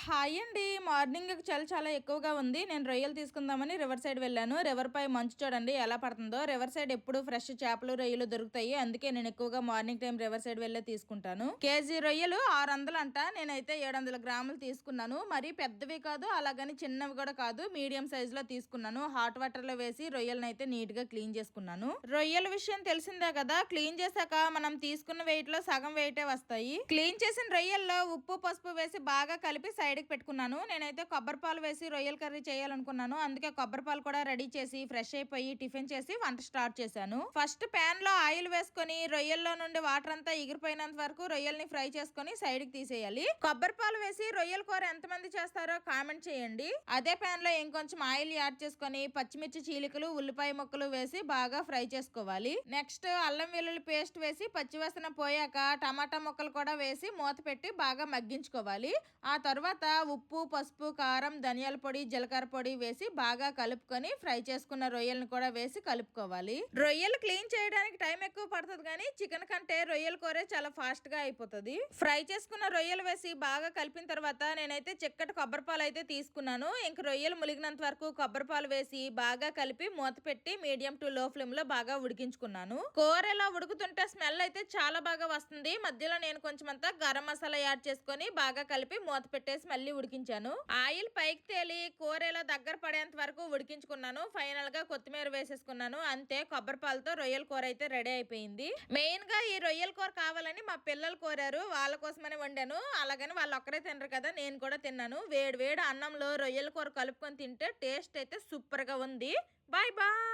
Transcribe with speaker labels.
Speaker 1: Hi అండి. Morning చలి చాలా ఎక్కువగా ఉంది. నేను రొయ్యలు తీసుకుందామని రివర్ సైడ్ వెళ్ళాను. రివర్ పై మంచు చూడండి ఎలా పడుతుందో. రివర్ సైడ్ ఎప్పుడు ఫ్రెష్ చేపలు రొయ్యలు దొరుకుతాయి. అందుకే నేను ఎక్కువగా మార్నింగ్ టైం రివర్ సైడ్ వెళ్ళే తీసుకుంటాను. కేజీ రొయ్యలు 600 అంట. నేనైతే 700 గ్రాములు తీసుకున్నాను. మరి పెద్దవి కాదు, అలాగని చిన్నవి కూడా కాదు, మీడియం సైజ్ లో తీసుకున్నాను. హాట్ వాటర్ లో వేసి రొయ్యలను అయితే నీట్ గా క్లీన్ చేసుకున్నాను. రొయ్యల విషయం తెలిసిందే కదా. క్లీన్ చేశాక మనం తీసుకున్న వెయిట్ లో సగం వెయిటే వస్తాయి. క్లీన్ చేసిన రొయ్యల్లో ఉప్పు పసుపు వేసి బాగా కలిపి సైడ్కి పెట్టుకున్నాను. నేనైతే కొబ్బరి పాలు వేసి రొయ్యల కర్రీ చేయాలనుకున్నాను. అందుకే కొబ్బరి పాలు కూడా రెడీ చేసి ఫ్రెష్ అయిపోయి టిఫిన్ చేసి వంట స్టార్ట్ చేశాను. ఫస్ట్ ప్యాన్ లో ఆయిల్ వేసుకొని రొయ్యల్లో నుండి వాటర్ అంతా ఎగిరిపోయినంత వరకు రొయ్యల్ని ఫ్రై చేసుకొని సైడ్ కి తీసేయాలి. కొబ్బరి పాలు వేసి రొయ్యల కూర ఎంతమంది చేస్తారో కామెంట్ చేయండి. అదే ప్యాన్ లో ఇంకొంచెం ఆయిల్ యాడ్ చేసుకొని పచ్చిమిర్చి చీలికలు ఉల్లిపాయ ముక్కలు వేసి బాగా ఫ్రై చేసుకోవాలి. నెక్స్ట్ అల్లం వెల్లుల్లి పేస్ట్ వేసి పచ్చివాసన పోయాక టమాటా ముక్కలు కూడా వేసి మూత పెట్టి బాగా మగ్గించుకోవాలి. ఆ తర్వాత ఉప్పు పసుపు కారం ధనియాల పొడి జీలకర్ర పొడి వేసి బాగా కలుపుకొని ఫ్రై చేసుకున్న రొయ్యలను కూడా వేసి కలుపుకోవాలి. రొయ్యలు క్లీన్ చేయడానికి టైం ఎక్కువ పడుతుంది, కానీ చికెన్ కంటే రొయ్యల కూర చాలా ఫాస్ట్ గా అయిపోతుంది. ఫ్రై చేసుకున్న రొయ్యలు వేసి బాగా కలిపిన తర్వాత నేనైతే చిక్కటి కొబ్బరి పాలు అయితే తీసుకున్నాను. ఇంక రొయ్యలు ములిగినంత వరకు కొబ్బరి పాలు వేసి బాగా కలిపి మూత పెట్టి మీడియం టు లో ఫ్లేమ్ లో బాగా ఉడికించుకున్నాను. కూర ఇలా ఉడుకుతుంటే స్మెల్ అయితే చాలా బాగా వస్తుంది. మధ్యలో నేను కొంచెం అంతా గరం మసాలా యాడ్ చేసుకొని బాగా కలిపి మూత పెట్టేసి మళ్ళీ ఉడికించాను. ఆయిల్ పైకి తేలి కూర ఇలా దగ్గర పడేంత వరకు ఉడికించుకున్నాను. ఫైనల్ గా కొత్తిమీర వేసేసుకున్నాను. అంతే, కొబ్బరి పాలతో రొయ్యల కూర అయితే రెడీ అయిపోయింది. మెయిన్ గా ఈ రొయ్యల కూర కావాలని మా పిల్లలు కోరారు. వాళ్ళ కోసమని వండాను. అలాగని వాళ్ళు ఒక్కరే తినరు కదా, నేను కూడా తిన్నాను. వేడి వేడి అన్నంలో రొయ్యల కూర కలుపుకొని తింటే టేస్ట్ అయితే సూపర్ గా ఉంది. Bye bye.